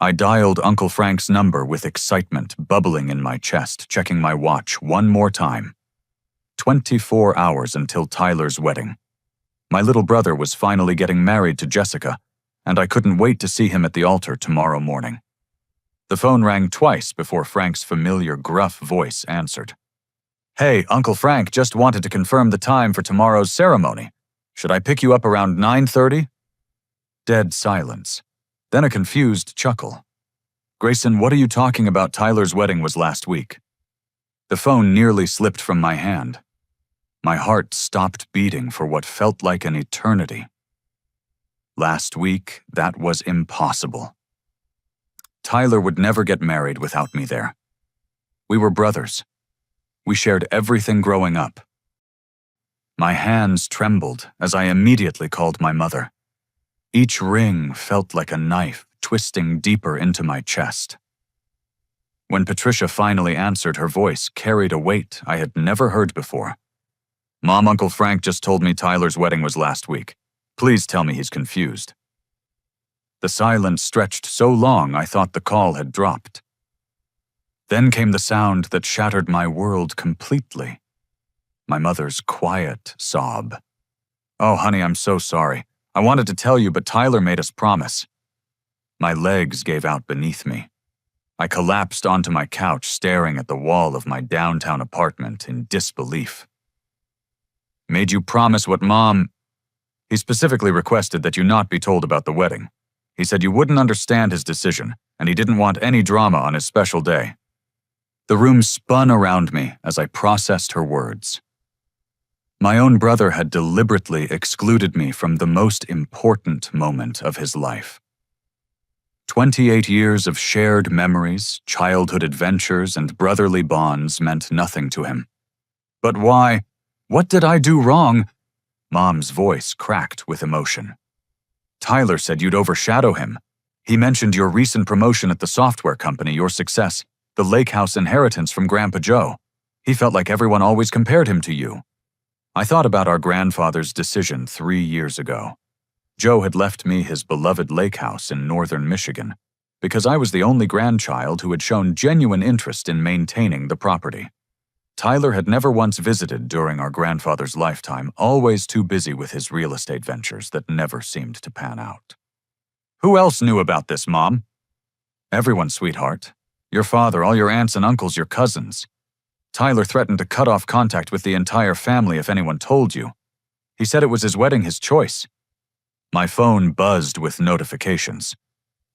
I dialed Uncle Frank's number with excitement bubbling in my chest, checking my watch one more time. 24 hours until Tyler's wedding. My little brother was finally getting married to Jessica, and I couldn't wait to see him at the altar tomorrow morning. The phone rang twice before Frank's familiar gruff voice answered. "Hey, Uncle Frank, just wanted to confirm the time for tomorrow's ceremony. Should I pick you up around 9:30? Dead silence. Then a confused chuckle. "Grayson, what are you talking about? Tyler's wedding was last week." The phone nearly slipped from my hand. My heart stopped beating for what felt like an eternity. Last week, that was impossible. Tyler would never get married without me there. We were brothers. We shared everything growing up. My hands trembled as I immediately called my mother. Each ring felt like a knife twisting deeper into my chest. When Patricia finally answered, her voice carried a weight I had never heard before. "Mom, Uncle Frank just told me Tyler's wedding was last week. Please tell me he's confused." The silence stretched so long I thought the call had dropped. Then came the sound that shattered my world completely. My mother's quiet sob. "Oh, honey, I'm so sorry. I wanted to tell you, but Tyler made us promise." My legs gave out beneath me. I collapsed onto my couch, staring at the wall of my downtown apartment in disbelief. "Made you promise what, Mom?" "He specifically requested that you not be told about the wedding. He said you wouldn't understand his decision, and he didn't want any drama on his special day." The room spun around me as I processed her words. My own brother had deliberately excluded me from the most important moment of his life. 28 years of shared memories, childhood adventures, and brotherly bonds meant nothing to him. "But why? What did I do wrong?" Mom's voice cracked with emotion. "Tyler said you'd overshadow him. He mentioned your recent promotion at the software company, your success, the lake house inheritance from Grandpa Joe. He felt like everyone always compared him to you." I thought about our grandfather's decision 3 years ago. Joe had left me his beloved lake house in northern Michigan because I was the only grandchild who had shown genuine interest in maintaining the property. Tyler had never once visited during our grandfather's lifetime, always too busy with his real estate ventures that never seemed to pan out. "Who else knew about this, Mom?" "Everyone, sweetheart. Your father, all your aunts and uncles, your cousins. Tyler threatened to cut off contact with the entire family if anyone told you. He said it was his wedding, his choice." My phone buzzed with notifications.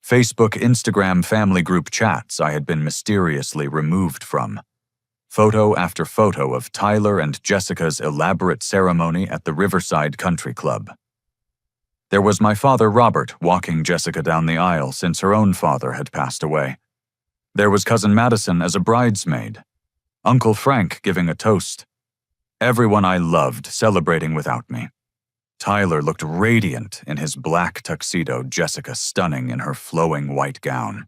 Facebook, Instagram family group chats I had been mysteriously removed from. Photo after photo of Tyler and Jessica's elaborate ceremony at the Riverside Country Club. There was my father, Robert, walking Jessica down the aisle since her own father had passed away. There was cousin Madison as a bridesmaid. Uncle Frank giving a toast. Everyone I loved celebrating without me. Tyler looked radiant in his black tuxedo, Jessica stunning in her flowing white gown.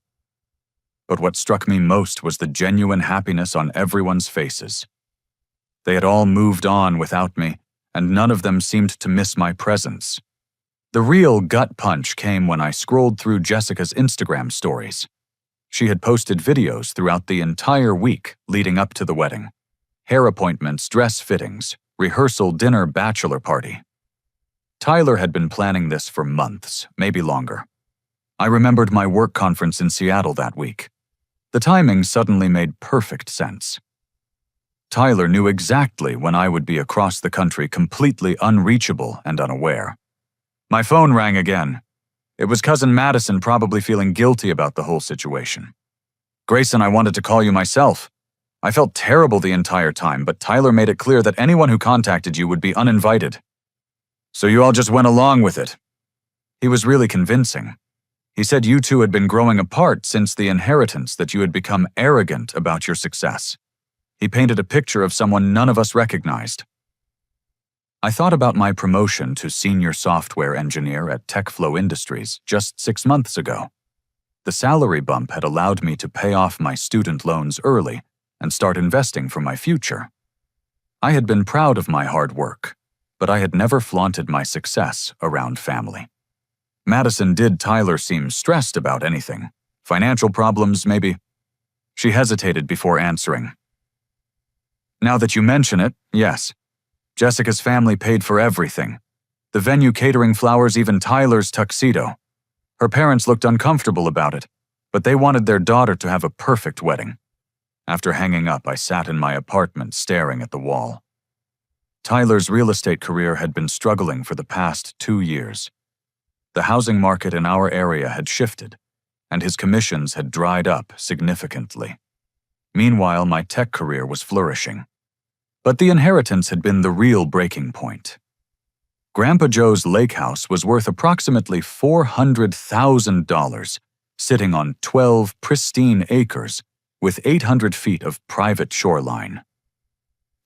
But what struck me most was the genuine happiness on everyone's faces. They had all moved on without me, and none of them seemed to miss my presence. The real gut punch came when I scrolled through Jessica's Instagram stories. She had posted videos throughout the entire week leading up to the wedding. Hair appointments, dress fittings, rehearsal, dinner, bachelor party. Tyler had been planning this for months, maybe longer. I remembered my work conference in Seattle that week. The timing suddenly made perfect sense. Tyler knew exactly when I would be across the country, completely unreachable and unaware. My phone rang again. It was cousin Madison, probably feeling guilty about the whole situation. "Grayson, I wanted to call you myself. I felt terrible the entire time, but Tyler made it clear that anyone who contacted you would be uninvited. So you all just went along with it." He was really convincing. He said you two had been growing apart since the inheritance, that you had become arrogant about your success. He painted a picture of someone none of us recognized. I thought about my promotion to senior software engineer at TechFlow Industries just 6 months ago. The salary bump had allowed me to pay off my student loans early and start investing for my future. I had been proud of my hard work, but I had never flaunted my success around family. Madison did Tyler seem stressed about anything, Financial problems, maybe? She hesitated before answering. Now that you mention it, yes. Jessica's family paid for everything. The venue catering flowers, even Tyler's tuxedo. Her parents looked uncomfortable about it, but they wanted their daughter to have a perfect wedding. After hanging up, I sat in my apartment staring at the wall. Tyler's real estate career had been struggling for the past 2 years. The housing market in our area had shifted, and his commissions had dried up significantly. Meanwhile, my tech career was flourishing. But the inheritance had been the real breaking point. Grandpa Joe's lake house was worth approximately $400,000, sitting on 12 pristine acres with 800 feet of private shoreline.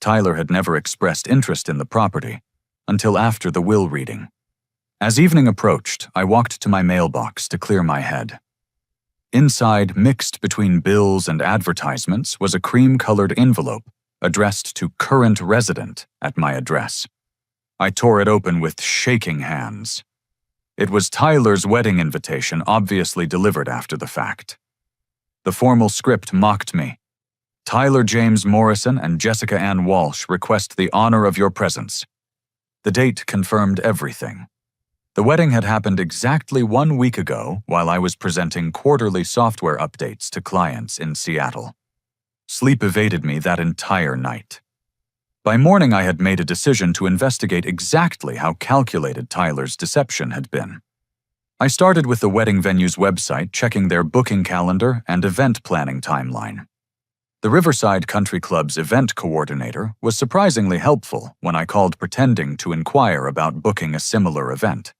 Tyler had never expressed interest in the property until after the will reading. As evening approached, I walked to my mailbox to clear my head. Inside, mixed between bills and advertisements, was a cream-colored envelope addressed to current resident at my address. I tore it open with shaking hands. It was Tyler's wedding invitation, obviously delivered after the fact. The formal script mocked me. Tyler James Morrison and Jessica Ann Walsh request the honor of your presence. The date confirmed everything. The wedding had happened exactly 1 week ago while I was presenting quarterly software updates to clients in Seattle. Sleep evaded me that entire night. By morning, I had made a decision to investigate exactly how calculated Tyler's deception had been. I started with the wedding venue's website, checking their booking calendar and event planning timeline. The Riverside Country Club's event coordinator was surprisingly helpful when I called pretending to inquire about booking a similar event.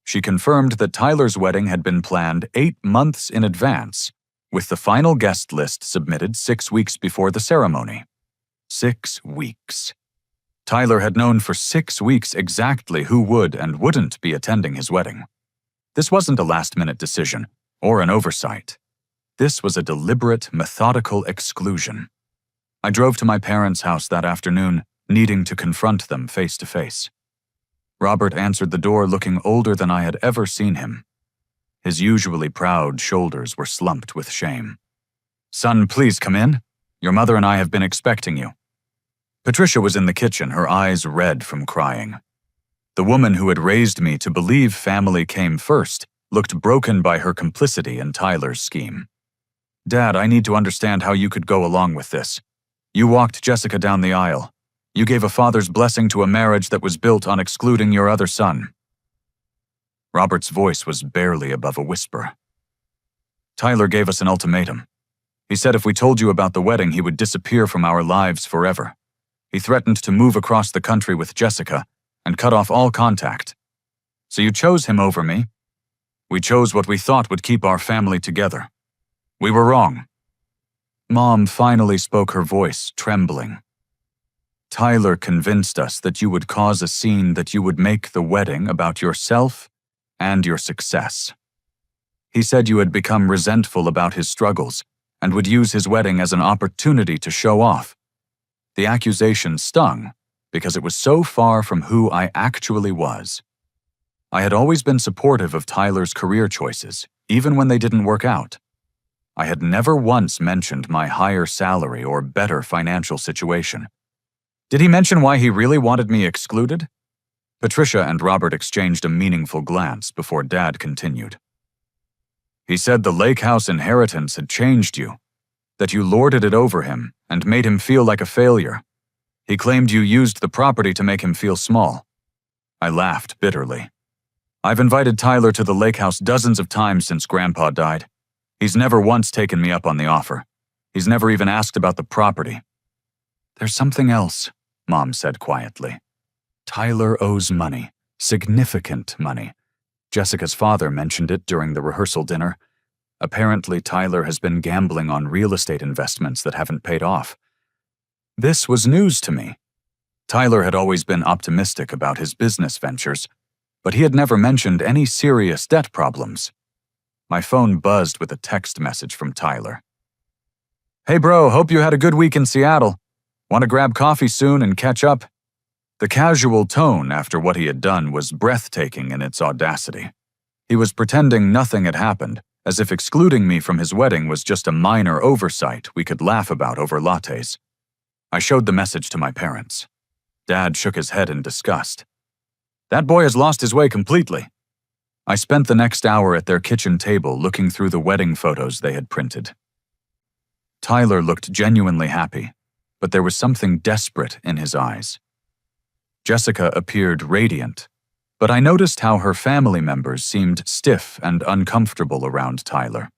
She confirmed that Tyler's wedding had been planned 8 months in advance, with the final guest list submitted 6 weeks before the ceremony. 6 weeks. Tyler had known for 6 weeks exactly who would and wouldn't be attending his wedding. This wasn't a last-minute decision or an oversight. This was a deliberate, methodical exclusion. I drove to my parents' house that afternoon, needing to confront them face to face. Robert answered the door looking older than I had ever seen him. His usually proud shoulders were slumped with shame. "Son, please come in. Your mother and I have been expecting you." Patricia was in the kitchen, her eyes red from crying. The woman who had raised me to believe family came first looked broken by her complicity in Tyler's scheme. "Dad, I need to understand how you could go along with this. You walked Jessica down the aisle. You gave a father's blessing to a marriage that was built on excluding your other son." Robert's voice was barely above a whisper. "Tyler gave us an ultimatum. He said if we told you about the wedding, he would disappear from our lives forever. He threatened to move across the country with Jessica and cut off all contact. So you chose him over me. We chose what we thought would keep our family together. We were wrong." Mom finally spoke, her voice trembling. "Tyler convinced us that you would cause a scene, that you would make the wedding about yourself and your success. He said you had become resentful about his struggles and would use his wedding as an opportunity to show off. The accusation stung because it was so far from who I actually was. I had always been supportive of Tyler's career choices, even when they didn't work out. I had never once mentioned my higher salary or better financial situation. Did he mention why he really wanted me excluded?" Patricia and Robert exchanged a meaningful glance before Dad continued. "He said the lake house inheritance had changed you, that you lorded it over him and made him feel like a failure. He claimed you used the property to make him feel small." I laughed bitterly. "I've invited Tyler to the lake house dozens of times since Grandpa died. He's never once taken me up on the offer. He's never even asked about the property." "There's something else," Mom said quietly. "Tyler owes money, significant money. Jessica's father mentioned it during the rehearsal dinner. Apparently, Tyler has been gambling on real estate investments that haven't paid off." This was news to me. Tyler had always been optimistic about his business ventures, but he had never mentioned any serious debt problems. My phone buzzed with a text message from Tyler. "Hey bro, hope you had a good week in Seattle. Want to grab coffee soon and catch up?" The casual tone after what he had done was breathtaking in its audacity. He was pretending nothing had happened as if excluding me from his wedding was just a minor oversight we could laugh about over lattes. I showed the message to my parents. Dad shook his head in disgust. That boy has lost his way completely. I spent the next hour at their kitchen table looking through the wedding photos they had printed. Tyler looked genuinely happy, but there was something desperate in his eyes. Jessica appeared radiant, but I noticed how her family members seemed stiff and uncomfortable around Tyler.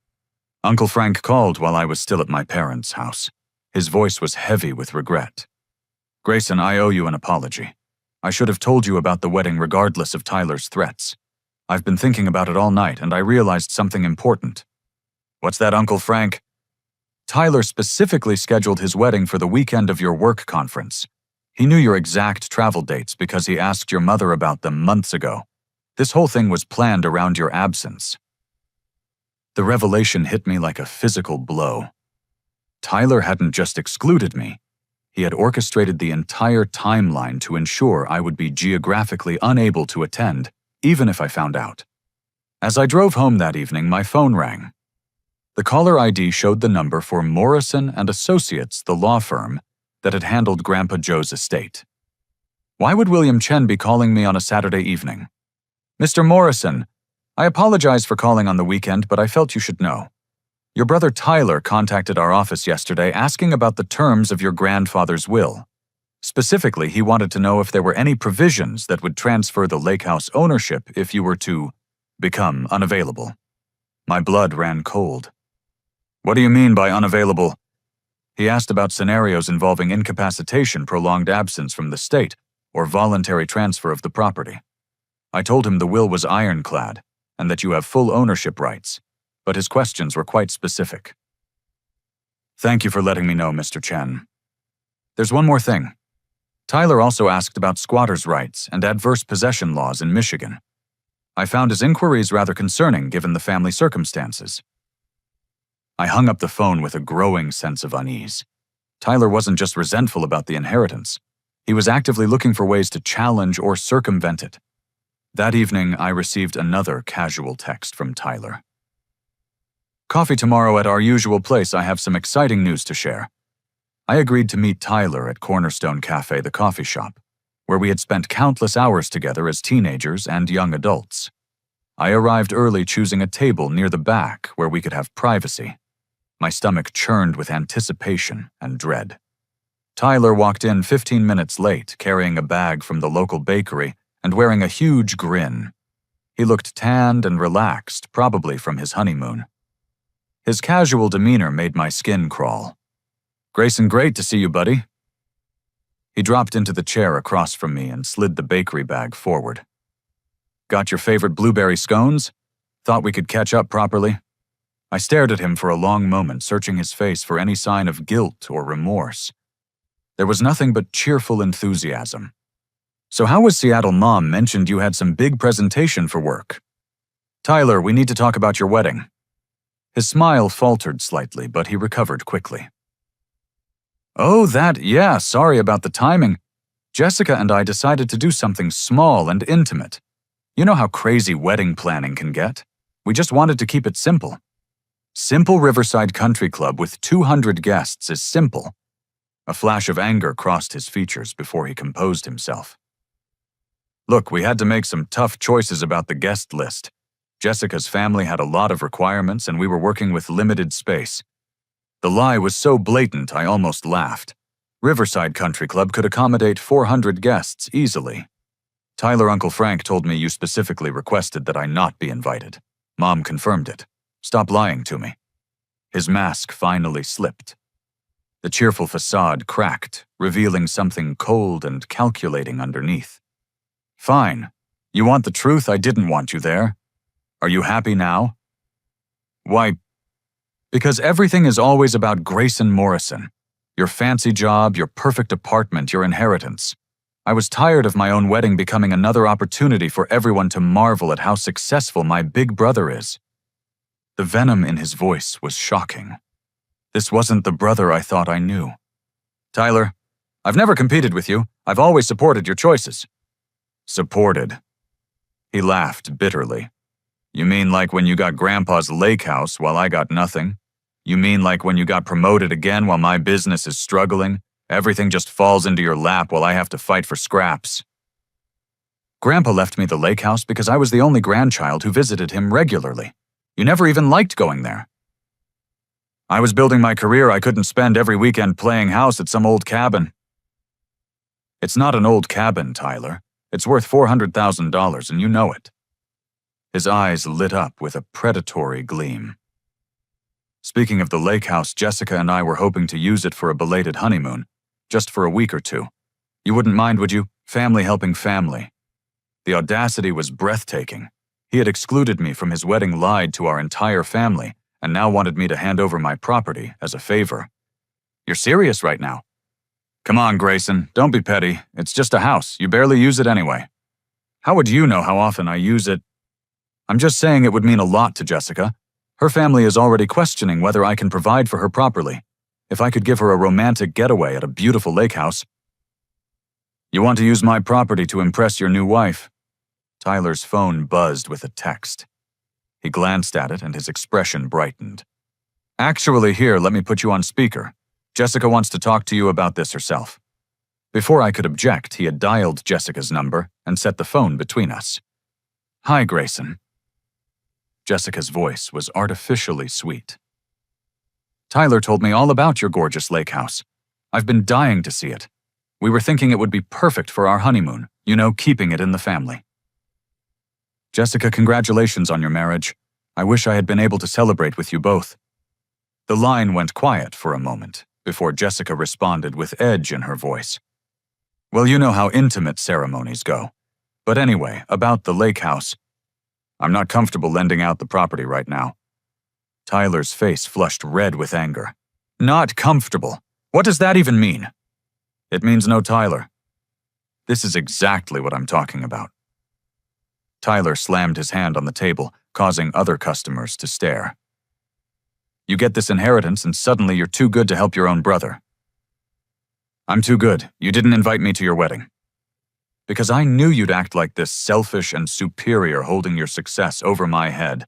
Uncle Frank called while I was still at my parents' house. His voice was heavy with regret. Grayson, I owe you an apology. I should have told you about the wedding regardless of Tyler's threats. I've been thinking about it all night, and I realized something important. What's that, Uncle Frank? Tyler specifically scheduled his wedding for the weekend of your work conference. He knew your exact travel dates because he asked your mother about them months ago. This whole thing was planned around your absence. The revelation hit me like a physical blow. Tyler hadn't just excluded me. He had orchestrated the entire timeline to ensure I would be geographically unable to attend, even if I found out. As I drove home that evening, my phone rang. The caller ID showed the number for Morrison and Associates, the law firm that had handled Grandpa Joe's estate. Why would William Chen be calling me on a Saturday evening? Mr. Morrison, I apologize for calling on the weekend, but I felt you should know. Your brother Tyler contacted our office yesterday asking about the terms of your grandfather's will. Specifically, he wanted to know if there were any provisions that would transfer the lake house ownership if you were to become unavailable. My blood ran cold. What do you mean by unavailable? He asked about scenarios involving incapacitation, prolonged absence from the state, or voluntary transfer of the property. I told him the will was ironclad and that you have full ownership rights, but his questions were quite specific. Thank you for letting me know, Mr. Chen. There's one more thing. Tyler also asked about squatters' rights and adverse possession laws in Michigan. I found his inquiries rather concerning given the family circumstances. I hung up the phone with a growing sense of unease. Tyler wasn't just resentful about the inheritance. He was actively looking for ways to challenge or circumvent it. That evening, I received another casual text from Tyler. Coffee tomorrow at our usual place. I have some exciting news to share. I agreed to meet Tyler at Cornerstone Cafe, the coffee shop, where we had spent countless hours together as teenagers and young adults. I arrived early, choosing a table near the back where we could have privacy. My stomach churned with anticipation and dread. Tyler walked in 15 minutes late, carrying a bag from the local bakery and wearing a huge grin. He looked tanned and relaxed, probably from his honeymoon. His casual demeanor made my skin crawl. Grayson, great to see you, buddy. He dropped into the chair across from me and slid the bakery bag forward. Got your favorite blueberry scones? Thought we could catch up properly? I stared at him for a long moment, searching his face for any sign of guilt or remorse. There was nothing but cheerful enthusiasm. So how was Seattle? Mom mentioned you had some big presentation for work. Tyler, we need to talk about your wedding. His smile faltered slightly, but he recovered quickly. Oh, yeah, sorry about the timing. Jessica and I decided to do something small and intimate. You know how crazy wedding planning can get. We just wanted to keep it simple. Simple Riverside Country Club with 200 guests is simple. A flash of anger crossed his features before he composed himself. Look, we had to make some tough choices about the guest list. Jessica's family had a lot of requirements and we were working with limited space. The lie was so blatant I almost laughed. Riverside Country Club could accommodate 400 guests easily. Tyler, Uncle Frank told me you specifically requested that I not be invited. Mom confirmed it. Stop lying to me. His mask finally slipped. The cheerful facade cracked, revealing something cold and calculating underneath. Fine. You want the truth? I didn't want you there. Are you happy now? Why? Because everything is always about Grayson Morrison. Your fancy job, your perfect apartment, your inheritance. I was tired of my own wedding becoming another opportunity for everyone to marvel at how successful my big brother is. The venom in his voice was shocking. This wasn't the brother I thought I knew. Tyler, I've never competed with you. I've always supported your choices. Supported. He laughed bitterly. You mean like when you got Grandpa's lake house while I got nothing? You mean like when you got promoted again while my business is struggling? Everything just falls into your lap while I have to fight for scraps. Grandpa left me the lake house because I was the only grandchild who visited him regularly. You never even liked going there. I was building my career. I couldn't spend every weekend playing house at some old cabin. It's not an old cabin, Tyler. It's worth $400,000 and you know it. His eyes lit up with a predatory gleam. Speaking of the lake house, Jessica and I were hoping to use it for a belated honeymoon, just for a week or two. You wouldn't mind, would you? Family helping family. The audacity was breathtaking. He had excluded me from his wedding, lied to our entire family, and now wanted me to hand over my property as a favor. You're serious right now? Come on, Grayson, don't be petty. It's just a house. You barely use it anyway. How would you know how often I use it? I'm just saying it would mean a lot to Jessica. Her family is already questioning whether I can provide for her properly. If I could give her a romantic getaway at a beautiful lake house. You want to use my property to impress your new wife? Tyler's phone buzzed with a text. He glanced at it and his expression brightened. Actually, here, let me put you on speaker. Jessica wants to talk to you about this herself. Before I could object, he had dialed Jessica's number and set the phone between us. Hi, Grayson. Jessica's voice was artificially sweet. Tyler told me all about your gorgeous lake house. I've been dying to see it. We were thinking it would be perfect for our honeymoon, keeping it in the family. Jessica, congratulations on your marriage. I wish I had been able to celebrate with you both. The line went quiet for a moment before Jessica responded with edge in her voice. Well, you know how intimate ceremonies go. But anyway, about the lake house. I'm not comfortable lending out the property right now. Tyler's face flushed red with anger. Not comfortable? What does that even mean? It means no, Tyler. This is exactly what I'm talking about. Tyler slammed his hand on the table, causing other customers to stare. You get this inheritance and suddenly you're too good to help your own brother. I'm too good. You didn't invite me to your wedding. Because I knew you'd act like this, selfish and superior, holding your success over my head.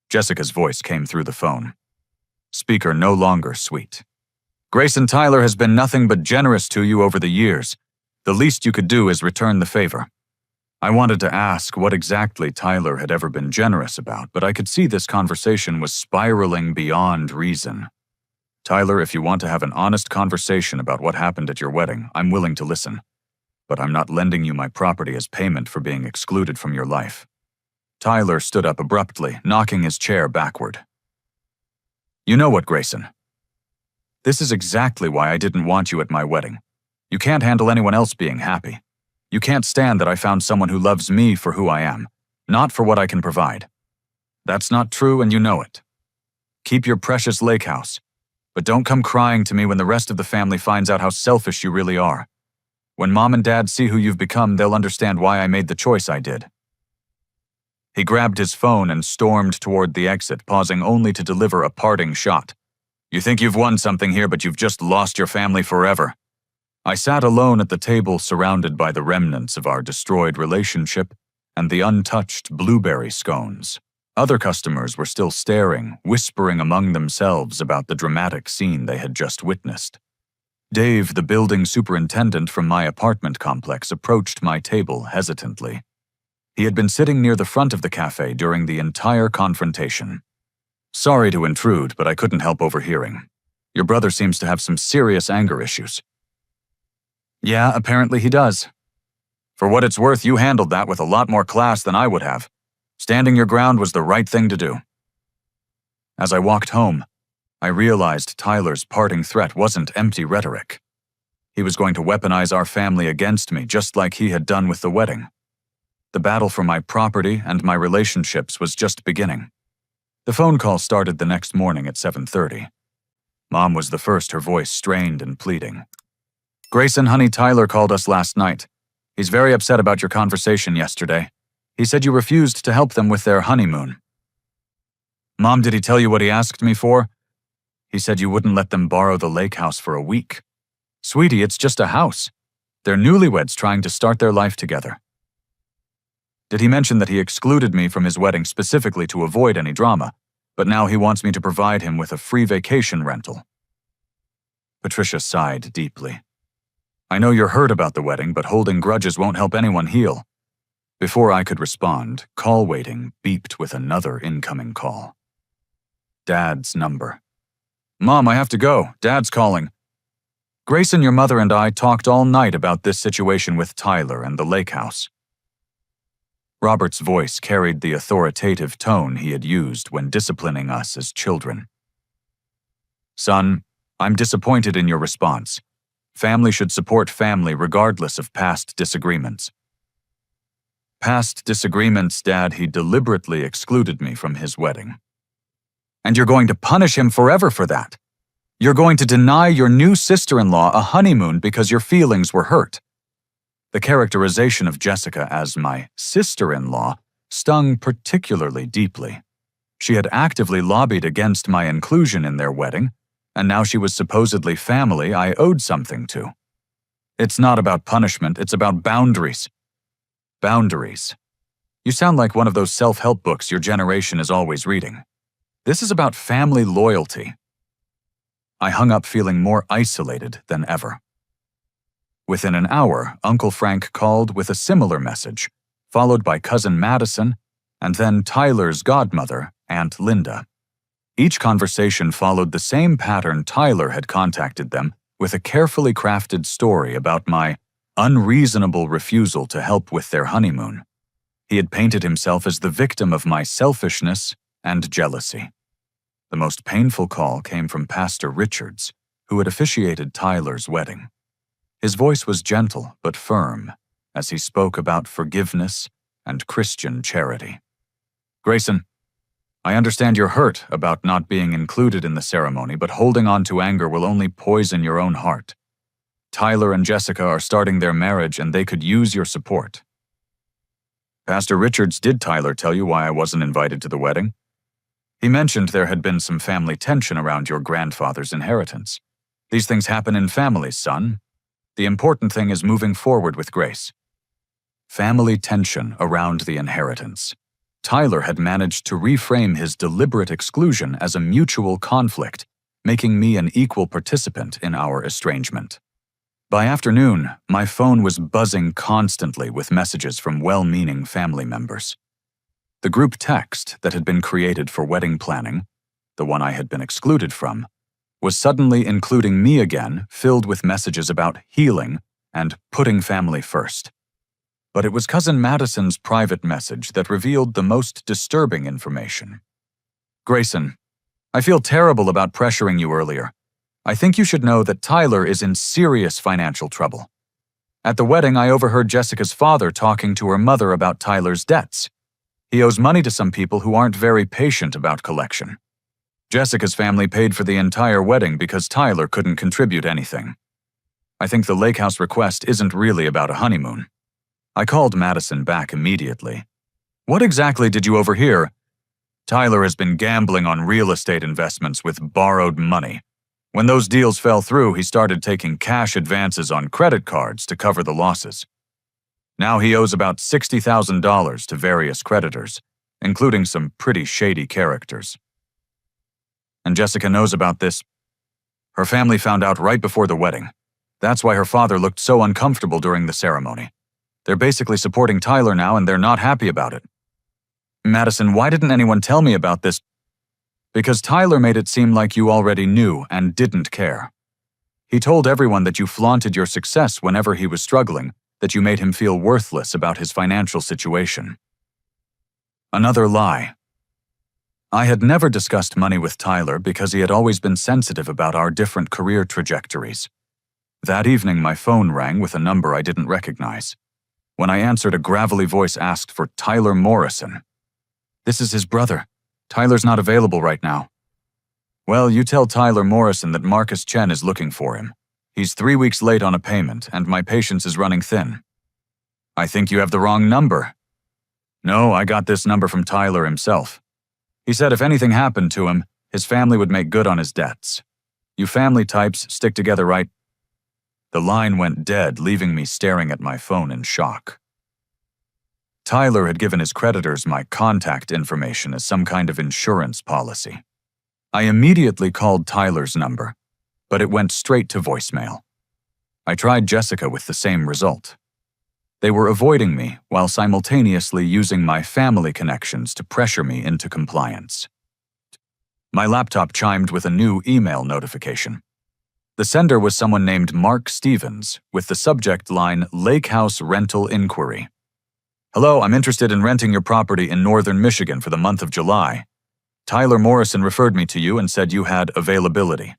Jessica's voice came through the phone. Speaker no longer sweet. Grayson, Tyler has been nothing but generous to you over the years. The least you could do is return the favor. I wanted to ask what exactly Tyler had ever been generous about, but I could see this conversation was spiraling beyond reason. Tyler, if you want to have an honest conversation about what happened at your wedding, I'm willing to listen. But I'm not lending you my property as payment for being excluded from your life. Tyler stood up abruptly, knocking his chair backward. You know what, Grayson? This is exactly why I didn't want you at my wedding. You can't handle anyone else being happy. You can't stand that I found someone who loves me for who I am, not for what I can provide. That's not true and you know it. Keep your precious lake house, but don't come crying to me when the rest of the family finds out how selfish you really are. When Mom and Dad see who you've become, they'll understand why I made the choice I did. He grabbed his phone and stormed toward the exit, pausing only to deliver a parting shot. You think you've won something here, but you've just lost your family forever. I sat alone at the table, surrounded by the remnants of our destroyed relationship and the untouched blueberry scones. Other customers were still staring, whispering among themselves about the dramatic scene they had just witnessed. Dave, the building superintendent from my apartment complex, approached my table hesitantly. He had been sitting near the front of the cafe during the entire confrontation. Sorry to intrude, but I couldn't help overhearing. Your brother seems to have some serious anger issues. Yeah, apparently he does. For what it's worth, you handled that with a lot more class than I would have. Standing your ground was the right thing to do. As I walked home, I realized Tyler's parting threat wasn't empty rhetoric. He was going to weaponize our family against me, just like he had done with the wedding. The battle for my property and my relationships was just beginning. The phone call started the next morning at 7:30. Mom was the first, her voice strained and pleading. Grayson, honey, Tyler called us last night. He's very upset about your conversation yesterday. He said you refused to help them with their honeymoon. Mom, did he tell you what he asked me for? He said you wouldn't let them borrow the lake house for a week. Sweetie, it's just a house. They're newlyweds trying to start their life together. Did he mention that he excluded me from his wedding specifically to avoid any drama, but now he wants me to provide him with a free vacation rental? Patricia sighed deeply. I know you're hurt about the wedding, but holding grudges won't help anyone heal. Before I could respond, call waiting beeped with another incoming call. Dad's number. Mom, I have to go. Dad's calling. Grayson, your mother and I talked all night about this situation with Tyler and the lake house. Robert's voice carried the authoritative tone he had used when disciplining us as children. Son, I'm disappointed in your response. Family should support family regardless of past disagreements. Past disagreements, Dad, he deliberately excluded me from his wedding. And you're going to punish him forever for that. You're going to deny your new sister-in-law a honeymoon because your feelings were hurt. The characterization of Jessica as my sister-in-law stung particularly deeply. She had actively lobbied against my inclusion in their wedding, and now she was supposedly family I owed something to. It's not about punishment, it's about boundaries. Boundaries. You sound like one of those self-help books your generation is always reading. This is about family loyalty. I hung up feeling more isolated than ever. Within an hour, Uncle Frank called with a similar message, followed by Cousin Madison, and then Tyler's godmother, Aunt Linda. Each conversation followed the same pattern. Tyler had contacted them with a carefully crafted story about my unreasonable refusal to help with their honeymoon. He had painted himself as the victim of my selfishness and jealousy. The most painful call came from Pastor Richards, who had officiated Tyler's wedding. His voice was gentle but firm as he spoke about forgiveness and Christian charity. Grayson, I understand you're hurt about not being included in the ceremony, but holding on to anger will only poison your own heart. Tyler and Jessica are starting their marriage and they could use your support. Pastor Richards, did Tyler tell you why I wasn't invited to the wedding? He mentioned there had been some family tension around your grandfather's inheritance. These things happen in families, son. The important thing is moving forward with grace. Family tension around the inheritance. Tyler had managed to reframe his deliberate exclusion as a mutual conflict, making me an equal participant in our estrangement. By afternoon, my phone was buzzing constantly with messages from well-meaning family members. The group text that had been created for wedding planning, the one I had been excluded from, was suddenly including me again, filled with messages about healing and putting family first. But it was Cousin Madison's private message that revealed the most disturbing information. Grayson, I feel terrible about pressuring you earlier. I think you should know that Tyler is in serious financial trouble. At the wedding, I overheard Jessica's father talking to her mother about Tyler's debts. He owes money to some people who aren't very patient about collection. Jessica's family paid for the entire wedding because Tyler couldn't contribute anything. I think the lake house request isn't really about a honeymoon. I called Madison back immediately. What exactly did you overhear? Tyler has been gambling on real estate investments with borrowed money. When those deals fell through, he started taking cash advances on credit cards to cover the losses. Now he owes about $60,000 to various creditors, including some pretty shady characters. And Jessica knows about this. Her family found out right before the wedding. That's why her father looked so uncomfortable during the ceremony. They're basically supporting Tyler now and they're not happy about it. Madison, why didn't anyone tell me about this? Because Tyler made it seem like you already knew and didn't care. He told everyone that you flaunted your success whenever he was struggling, that you made him feel worthless about his financial situation. Another lie. I had never discussed money with Tyler because he had always been sensitive about our different career trajectories. That evening, my phone rang with a number I didn't recognize. When I answered, a gravelly voice asked for Tyler Morrison. This is his brother. Tyler's not available right now. Well, you tell Tyler Morrison that Marcus Chen is looking for him. He's 3 weeks late on a payment, and my patience is running thin. I think you have the wrong number. No, I got this number from Tyler himself. He said if anything happened to him, his family would make good on his debts. You family types stick together, right? The line went dead, leaving me staring at my phone in shock. Tyler had given his creditors my contact information as some kind of insurance policy. I immediately called Tyler's number, but it went straight to voicemail. I tried Jessica with the same result. They were avoiding me while simultaneously using my family connections to pressure me into compliance. My laptop chimed with a new email notification. The sender was someone named Mark Stevens, with the subject line Lake House Rental Inquiry. Hello, I'm interested in renting your property in northern Michigan for the month of July. Tyler Morrison referred me to you and said you had availability.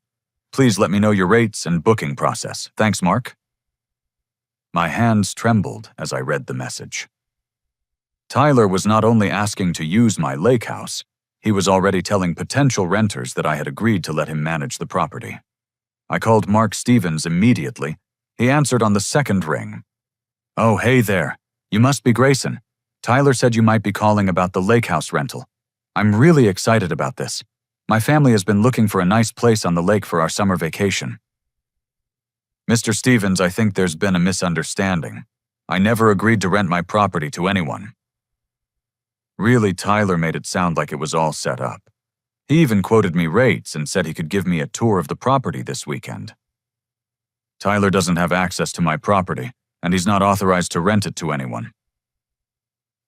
Please let me know your rates and booking process. Thanks, Mark. My hands trembled as I read the message. Tyler was not only asking to use my lake house, he was already telling potential renters that I had agreed to let him manage the property. I called Mark Stevens immediately. He answered on the second ring. Oh, hey there. You must be Grayson. Tyler said you might be calling about the lake house rental. I'm really excited about this. My family has been looking for a nice place on the lake for our summer vacation. Mr. Stevens, I think there's been a misunderstanding. I never agreed to rent my property to anyone. Really, Tyler made it sound like it was all set up. He even quoted me rates and said he could give me a tour of the property this weekend. Tyler doesn't have access to my property, and he's not authorized to rent it to anyone.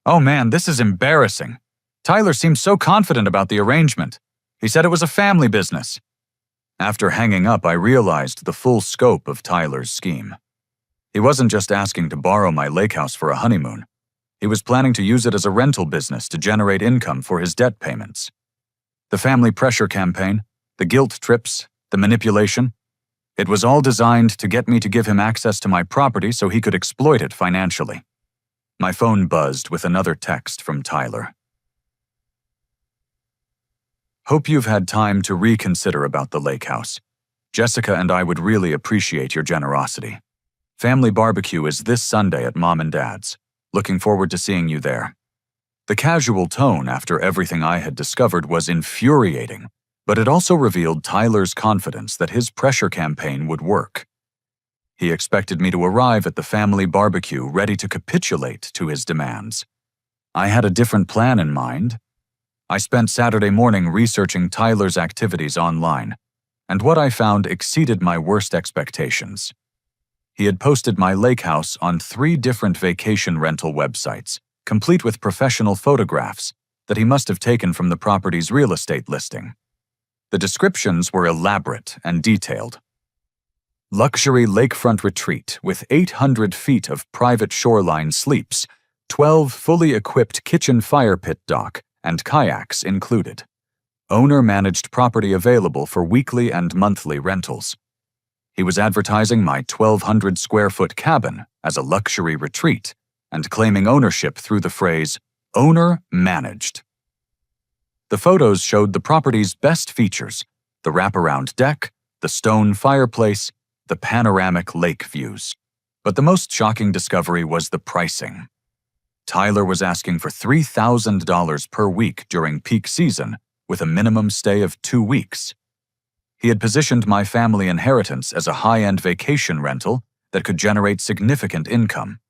Oh man, this is embarrassing. Tyler seemed so confident about the arrangement. He said it was a family business. After hanging up, I realized the full scope of Tyler's scheme. He wasn't just asking to borrow my lake house for a honeymoon. He was planning to use it as a rental business to generate income for his debt payments. The family pressure campaign, the guilt trips, the manipulation, it was all designed to get me to give him access to my property so he could exploit it financially. My phone buzzed with another text from Tyler. Hope you've had time to reconsider about the lake house. Jessica and I would really appreciate your generosity. Family barbecue is this Sunday at Mom and Dad's. Looking forward to seeing you there. The casual tone after everything I had discovered was infuriating, but it also revealed Tyler's confidence that his pressure campaign would work. He expected me to arrive at the family barbecue ready to capitulate to his demands. I had a different plan in mind. I spent Saturday morning researching Tyler's activities online, and what I found exceeded my worst expectations. He had posted my lake house on 3 different vacation rental websites, complete with professional photographs that he must have taken from the property's real estate listing. The descriptions were elaborate and detailed. Luxury lakefront retreat with 800 feet of private shoreline sleeps, 12 fully equipped kitchen fire pit dock, and kayaks included. Owner-managed property available for weekly and monthly rentals. He was advertising my 1,200 square foot cabin as a luxury retreat and claiming ownership through the phrase, owner managed. The photos showed the property's best features, the wraparound deck, the stone fireplace, the panoramic lake views. But the most shocking discovery was the pricing. Tyler was asking for $3,000 per week during peak season, with a minimum stay of 2 weeks. He had positioned my family inheritance as a high-end vacation rental that could generate significant income.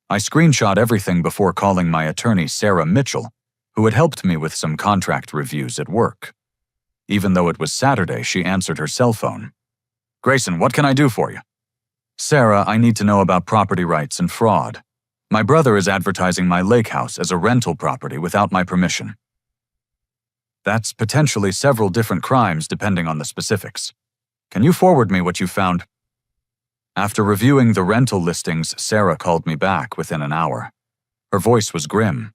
I screenshot everything before calling my attorney, Sarah Mitchell, who had helped me with some contract reviews at work. Even though it was Saturday, she answered her cell phone. Grayson, what can I do for you? Sarah, I need to know about property rights and fraud. My brother is advertising my lake house as a rental property without my permission. That's potentially several different crimes depending on the specifics. Can you forward me what you found? After reviewing the rental listings, Sarah called me back within an hour. Her voice was grim.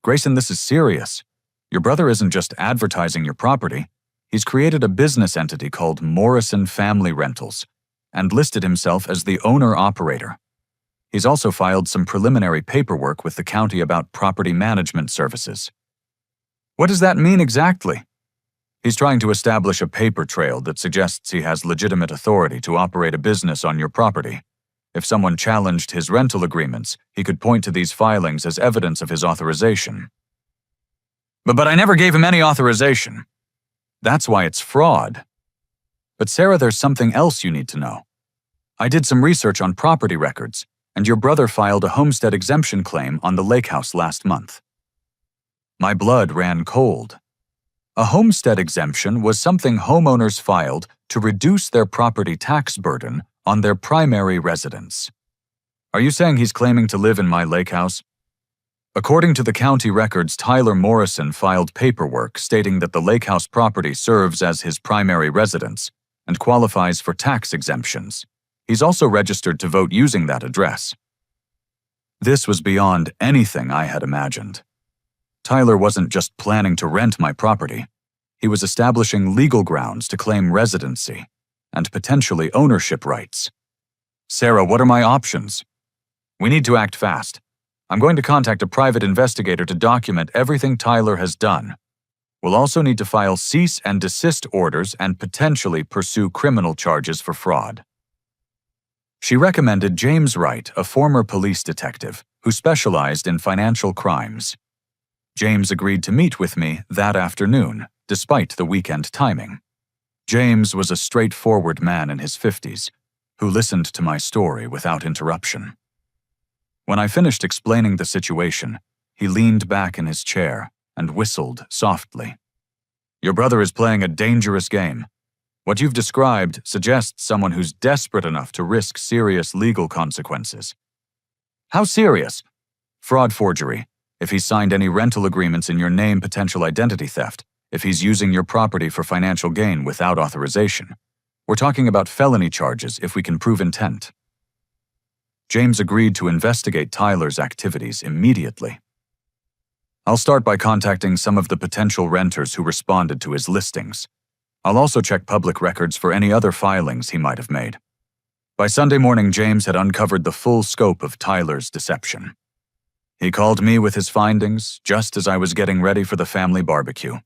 Grayson, this is serious. Your brother isn't just advertising your property. He's created a business entity called Morrison Family Rentals and listed himself as the owner-operator. He's also filed some preliminary paperwork with the county about property management services. What does that mean exactly? He's trying to establish a paper trail that suggests he has legitimate authority to operate a business on your property. If someone challenged his rental agreements, he could point to these filings as evidence of his authorization. But I never gave him any authorization. That's why it's fraud. But Sarah, there's something else you need to know. I did some research on property records, and your brother filed a homestead exemption claim on the lake house last month." My blood ran cold. A homestead exemption was something homeowners filed to reduce their property tax burden on their primary residence. "Are you saying he's claiming to live in my lake house?" According to the county records, Tyler Morrison filed paperwork stating that the lake house property serves as his primary residence and qualifies for tax exemptions. He's also registered to vote using that address. This was beyond anything I had imagined. Tyler wasn't just planning to rent my property. He was establishing legal grounds to claim residency and potentially ownership rights. "Sarah, what are my options?" "We need to act fast. I'm going to contact a private investigator to document everything Tyler has done. We'll also need to file cease and desist orders and potentially pursue criminal charges for fraud." She recommended James Wright, a former police detective who specialized in financial crimes. James agreed to meet with me that afternoon, despite the weekend timing. James was a straightforward man in his 50s who listened to my story without interruption. When I finished explaining the situation, he leaned back in his chair and whistled softly. "Your brother is playing a dangerous game. What you've described suggests someone who's desperate enough to risk serious legal consequences." "How serious?" "Fraud, forgery. If he's signed any rental agreements in your name, potential identity theft. If he's using your property for financial gain without authorization. We're talking about felony charges if we can prove intent." James agreed to investigate Tyler's activities immediately. "I'll start by contacting some of the potential renters who responded to his listings. I'll also check public records for any other filings he might have made." By Sunday morning, James had uncovered the full scope of Tyler's deception. He called me with his findings just as I was getting ready for the family barbecue.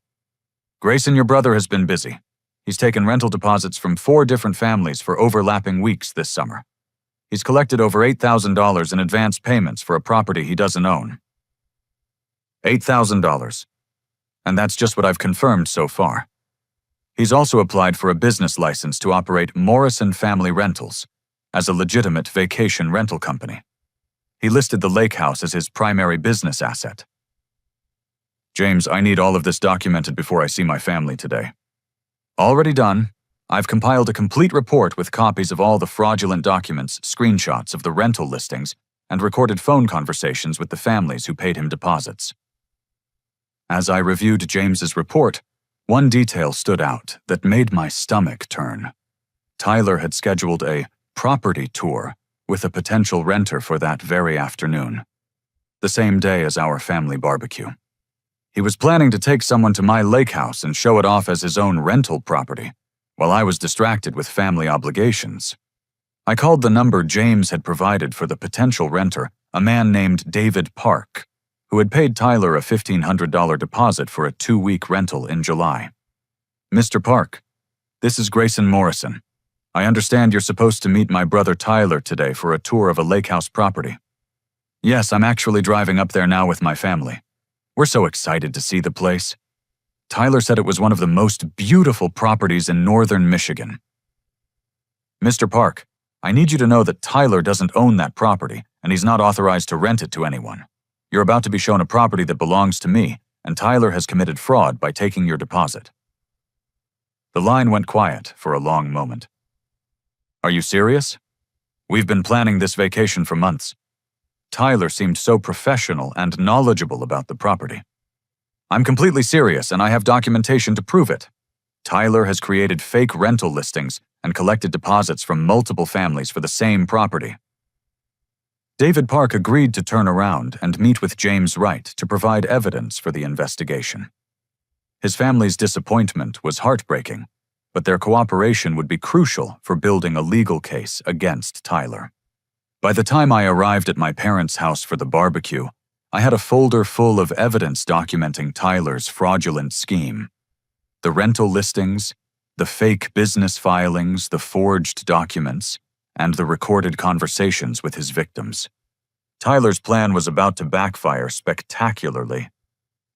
"Grayson, your brother has been busy. He's taken rental deposits from 4 different families for overlapping weeks this summer. He's collected over $8,000 in advance payments for a property he doesn't own." $8,000. And that's just what I've confirmed so far. He's also applied for a business license to operate Morrison Family Rentals as a legitimate vacation rental company. He listed the lake house as his primary business asset. "James, I need all of this documented before I see my family today." "Already done. I've compiled a complete report with copies of all the fraudulent documents, screenshots of the rental listings, and recorded phone conversations with the families who paid him deposits." As I reviewed James's report, one detail stood out that made my stomach turn. Tyler had scheduled a property tour with a potential renter for that very afternoon, the same day as our family barbecue. He was planning to take someone to my lake house and show it off as his own rental property, while I was distracted with family obligations. I called the number James had provided for the potential renter, a man named David Park, who had paid Tyler a $1,500 deposit for a 2-week rental in July. "Mr. Park, this is Grayson Morrison. I understand you're supposed to meet my brother Tyler today for a tour of a lake house property." "Yes, I'm actually driving up there now with my family. We're so excited to see the place. Tyler said it was one of the most beautiful properties in northern Michigan." "Mr. Park, I need you to know that Tyler doesn't own that property, and he's not authorized to rent it to anyone. You're about to be shown a property that belongs to me, and Tyler has committed fraud by taking your deposit." The line went quiet for a long moment. "Are you serious? We've been planning this vacation for months." Tyler seemed so professional and knowledgeable about the property. "I'm completely serious, and I have documentation to prove it. Tyler has created fake rental listings and collected deposits from multiple families for the same property." David Park agreed to turn around and meet with James Wright to provide evidence for the investigation. His family's disappointment was heartbreaking, but their cooperation would be crucial for building a legal case against Tyler. By the time I arrived at my parents' house for the barbecue, I had a folder full of evidence documenting Tyler's fraudulent scheme. The rental listings, the fake business filings, the forged documents, and the recorded conversations with his victims. Tyler's plan was about to backfire spectacularly.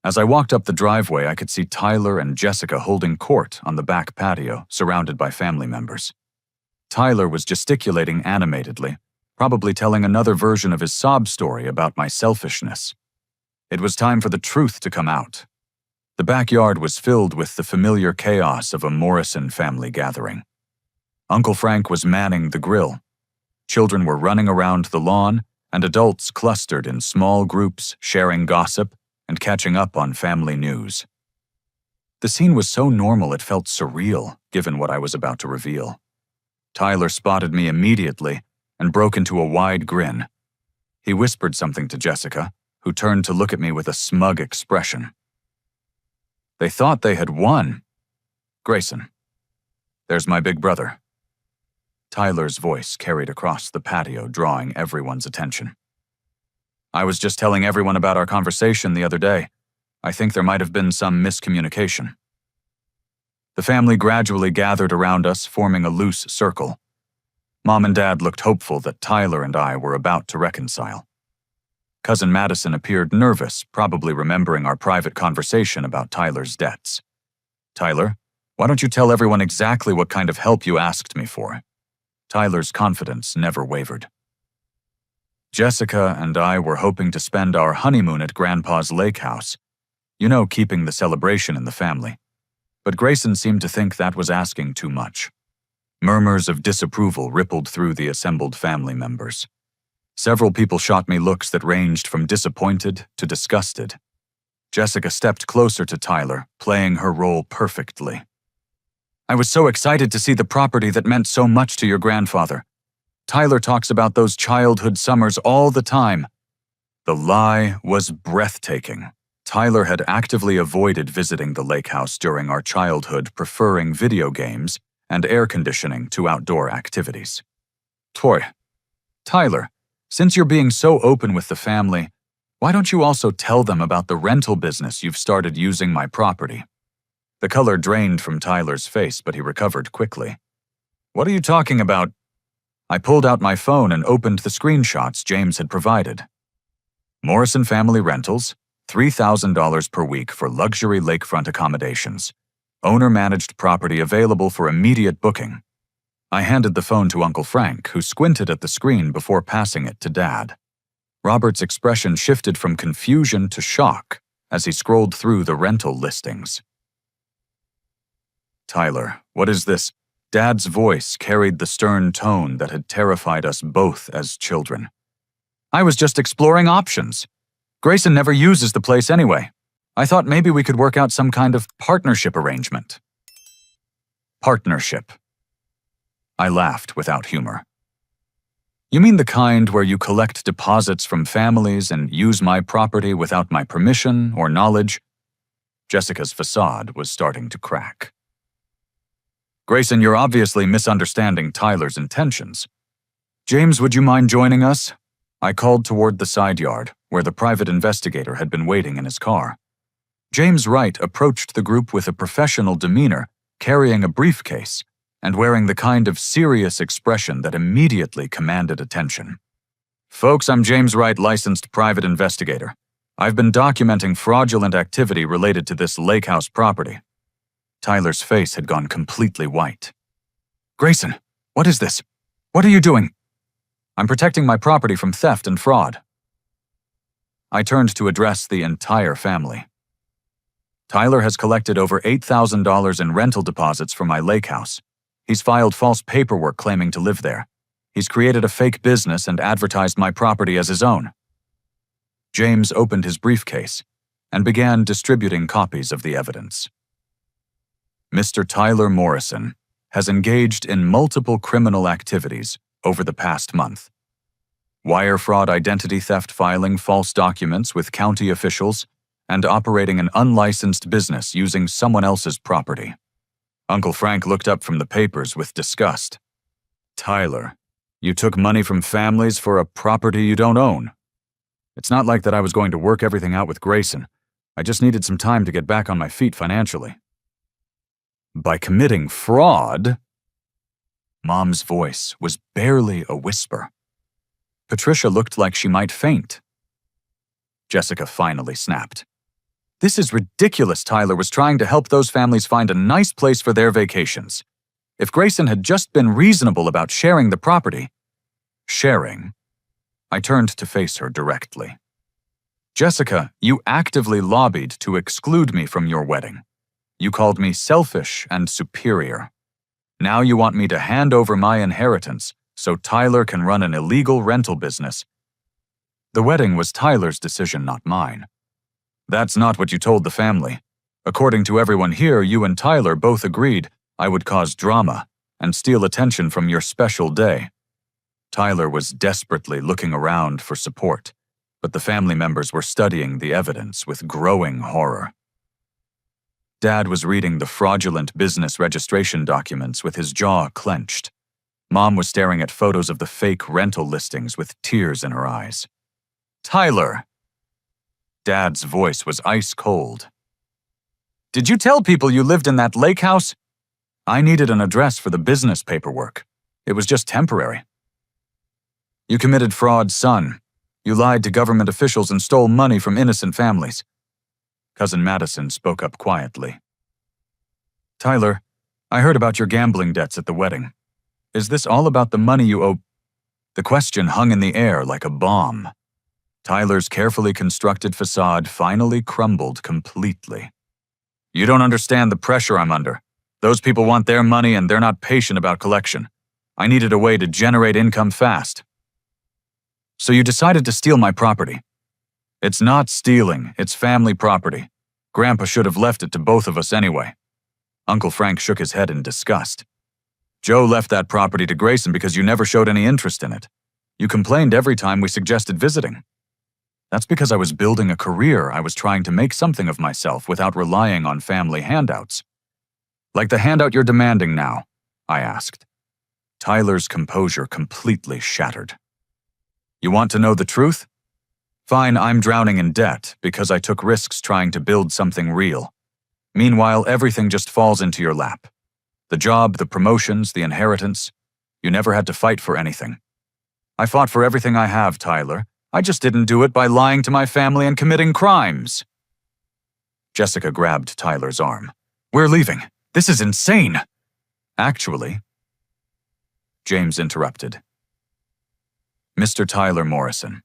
As I walked up the driveway, I could see Tyler and Jessica holding court on the back patio, surrounded by family members. Tyler was gesticulating animatedly, probably telling another version of his sob story about my selfishness. It was time for the truth to come out. The backyard was filled with the familiar chaos of a Morrison family gathering. Uncle Frank was manning the grill. Children were running around the lawn, and adults clustered in small groups, sharing gossip and catching up on family news. The scene was so normal it felt surreal, given what I was about to reveal. Tyler spotted me immediately and broke into a wide grin. He whispered something to Jessica, who turned to look at me with a smug expression. They thought they had won. Grayson, there's my big brother. Tyler's voice carried across the patio, drawing everyone's attention. I was just telling everyone about our conversation the other day. I think there might have been some miscommunication. The family gradually gathered around us, forming a loose circle. Mom and Dad looked hopeful that Tyler and I were about to reconcile. Cousin Madison appeared nervous, probably remembering our private conversation about Tyler's debts. Tyler, why don't you tell everyone exactly what kind of help you asked me for? Tyler's confidence never wavered. Jessica and I were hoping to spend our honeymoon at Grandpa's lake house. You know, keeping the celebration in the family. But Grayson seemed to think that was asking too much. Murmurs of disapproval rippled through the assembled family members. Several people shot me looks that ranged from disappointed to disgusted. Jessica stepped closer to Tyler, playing her role perfectly. I was so excited to see the property that meant so much to your grandfather. Tyler talks about those childhood summers all the time. The lie was breathtaking. Tyler had actively avoided visiting the lake house during our childhood, preferring video games and air conditioning to outdoor activities. Tyler, since you're being so open with the family, why don't you also tell them about the rental business you've started using my property? The color drained from Tyler's face, but he recovered quickly. What are you talking about? I pulled out my phone and opened the screenshots James had provided. Morrison Family Rentals, $3,000 per week for luxury lakefront accommodations. Owner-managed property available for immediate booking. I handed the phone to Uncle Frank, who squinted at the screen before passing it to Dad. Robert's expression shifted from confusion to shock as he scrolled through the rental listings. Tyler, what is this? Dad's voice carried the stern tone that had terrified us both as children. I was just exploring options. Grayson never uses the place anyway. I thought maybe we could work out some kind of partnership arrangement. Partnership. I laughed without humor. You mean the kind where you collect deposits from families and use my property without my permission or knowledge? Jessica's facade was starting to crack. Grayson, you're obviously misunderstanding Tyler's intentions. James, would you mind joining us? I called toward the side yard, where the private investigator had been waiting in his car. James Wright approached the group with a professional demeanor, carrying a briefcase, and wearing the kind of serious expression that immediately commanded attention. Folks, I'm James Wright, licensed private investigator. I've been documenting fraudulent activity related to this lake house property. Tyler's face had gone completely white. Grayson, what is this? What are you doing? I'm protecting my property from theft and fraud. I turned to address the entire family. Tyler has collected over $8,000 in rental deposits from my lake house. He's filed false paperwork claiming to live there. He's created a fake business and advertised my property as his own. James opened his briefcase and began distributing copies of the evidence. Mr. Tyler Morrison has engaged in multiple criminal activities over the past month. Wire fraud, identity theft, filing false documents with county officials, and operating an unlicensed business using someone else's property. Uncle Frank looked up from the papers with disgust. Tyler, you took money from families for a property you don't own. It's not like that I was going to work everything out with Grayson. I just needed some time to get back on my feet financially. By committing fraud? Mom's voice was barely a whisper. Patricia looked like she might faint. Jessica finally snapped. This is ridiculous. Tyler was trying to help those families find a nice place for their vacations. If Grayson had just been reasonable about sharing the property, sharing. I turned to face her directly. Jessica, you actively lobbied to exclude me from your wedding. You called me selfish and superior. Now you want me to hand over my inheritance so Tyler can run an illegal rental business. The wedding was Tyler's decision, not mine. That's not what you told the family. According to everyone here, you and Tyler both agreed I would cause drama and steal attention from your special day. Tyler was desperately looking around for support, but the family members were studying the evidence with growing horror. Dad was reading the fraudulent business registration documents with his jaw clenched. Mom was staring at photos of the fake rental listings with tears in her eyes. Tyler! Dad's voice was ice cold. Did you tell people you lived in that lake house? I needed an address for the business paperwork. It was just temporary. You committed fraud, son. You lied to government officials and stole money from innocent families. Cousin Madison spoke up quietly. Tyler, I heard about your gambling debts at the wedding. Is this all about the money you owe? The question hung in the air like a bomb. Tyler's carefully constructed facade finally crumbled completely. You don't understand the pressure I'm under. Those people want their money and they're not patient about collection. I needed a way to generate income fast. So you decided to steal my property. It's not stealing, it's family property. Grandpa should have left it to both of us anyway. Uncle Frank shook his head in disgust. Joe left that property to Grayson because you never showed any interest in it. You complained every time we suggested visiting. That's because I was building a career. I was trying to make something of myself without relying on family handouts. Like the handout you're demanding now? I asked. Tyler's composure completely shattered. You want to know the truth? Fine, I'm drowning in debt because I took risks trying to build something real. Meanwhile, everything just falls into your lap. The job, the promotions, the inheritance. You never had to fight for anything. I fought for everything I have, Tyler. I just didn't do it by lying to my family and committing crimes. Jessica grabbed Tyler's arm. We're leaving. This is insane. Actually, James interrupted. Mr. Tyler Morrison,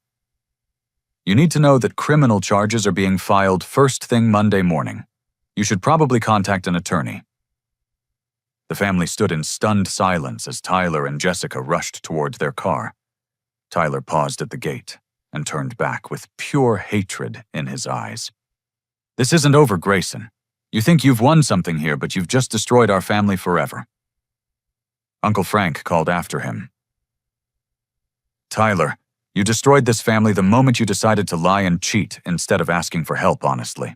you need to know that criminal charges are being filed first thing Monday morning. You should probably contact an attorney. The family stood in stunned silence as Tyler and Jessica rushed toward their car. Tyler paused at the gate and turned back with pure hatred in his eyes. This isn't over, Grayson. You think you've won something here, but you've just destroyed our family forever. Uncle Frank called after him. Tyler, you destroyed this family the moment you decided to lie and cheat instead of asking for help honestly.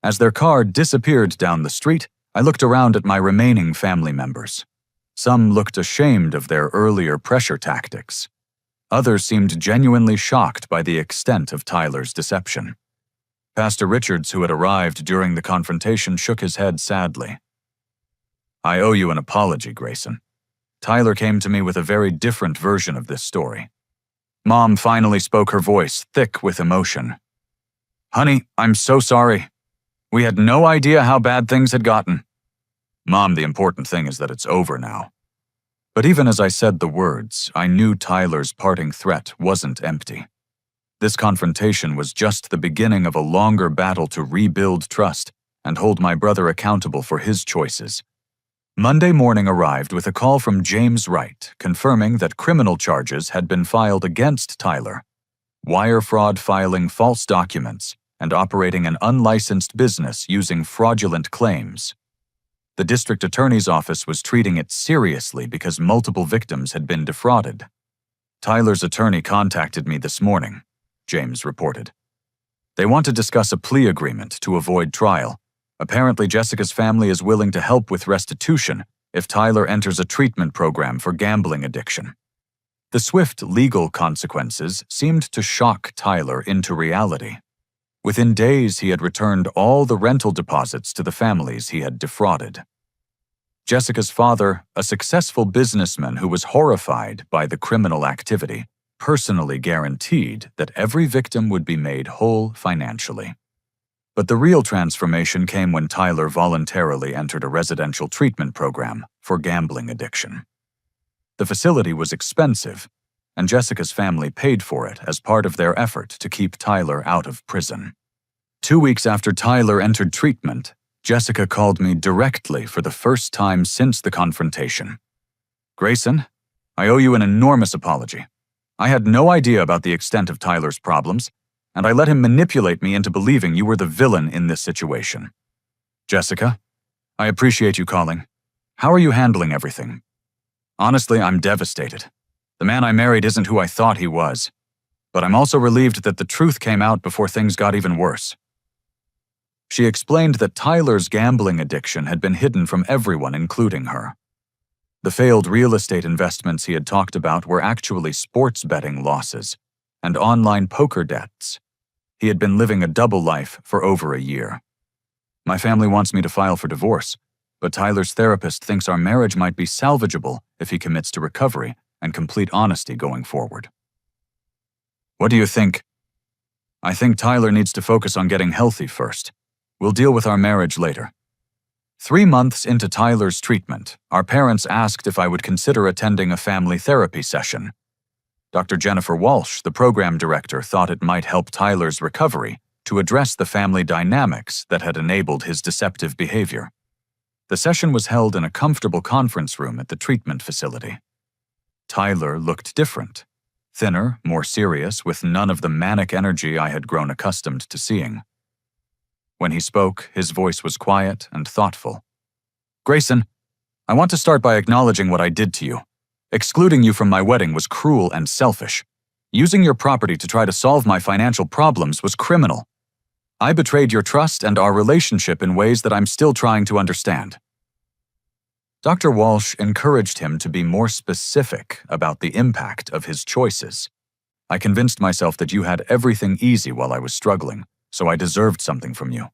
As their car disappeared down the street, I looked around at my remaining family members. Some looked ashamed of their earlier pressure tactics. Others seemed genuinely shocked by the extent of Tyler's deception. Pastor Richards, who had arrived during the confrontation, shook his head sadly. I owe you an apology, Grayson. Tyler came to me with a very different version of this story. Mom finally spoke, her voice thick with emotion. Honey, I'm so sorry. We had no idea how bad things had gotten. Mom, the important thing is that it's over now. But even as I said the words, I knew Tyler's parting threat wasn't empty. This confrontation was just the beginning of a longer battle to rebuild trust and hold my brother accountable for his choices. Monday morning arrived with a call from James Wright confirming that criminal charges had been filed against Tyler, wire fraud, filing false documents, and operating an unlicensed business using fraudulent claims. The district attorney's office was treating it seriously because multiple victims had been defrauded. Tyler's attorney contacted me this morning, James reported. They want to discuss a plea agreement to avoid trial. Apparently, Jessica's family is willing to help with restitution if Tyler enters a treatment program for gambling addiction. The swift legal consequences seemed to shock Tyler into reality. Within days, he had returned all the rental deposits to the families he had defrauded. Jessica's father, a successful businessman who was horrified by the criminal activity, personally guaranteed that every victim would be made whole financially. But the real transformation came when Tyler voluntarily entered a residential treatment program for gambling addiction. The facility was expensive, and Jessica's family paid for it as part of their effort to keep Tyler out of prison. 2 weeks after Tyler entered treatment, Jessica called me directly for the first time since the confrontation. "Grayson, I owe you an enormous apology. I had no idea about the extent of Tyler's problems, and I let him manipulate me into believing you were the villain in this situation. Jessica, I appreciate you calling. How are you handling everything? Honestly, I'm devastated. The man I married isn't who I thought he was, but I'm also relieved that the truth came out before things got even worse." She explained that Tyler's gambling addiction had been hidden from everyone, including her. The failed real estate investments he had talked about were actually sports betting losses and online poker debts. He had been living a double life for over a year. "My family wants me to file for divorce, but Tyler's therapist thinks our marriage might be salvageable if he commits to recovery and complete honesty going forward." "What do you think?" "I think Tyler needs to focus on getting healthy first. We'll deal with our marriage later." 3 months into Tyler's treatment, our parents asked if I would consider attending a family therapy session. Dr. Jennifer Walsh, the program director, thought it might help Tyler's recovery to address the family dynamics that had enabled his deceptive behavior. The session was held in a comfortable conference room at the treatment facility. Tyler looked different, thinner, more serious, with none of the manic energy I had grown accustomed to seeing. When he spoke, his voice was quiet and thoughtful. "Grayson, I want to start by acknowledging what I did to you. Excluding you from my wedding was cruel and selfish. Using your property to try to solve my financial problems was criminal. I betrayed your trust and our relationship in ways that I'm still trying to understand." Dr. Walsh encouraged him to be more specific about the impact of his choices. "I convinced myself that you had everything easy while I was struggling, so I deserved something from you.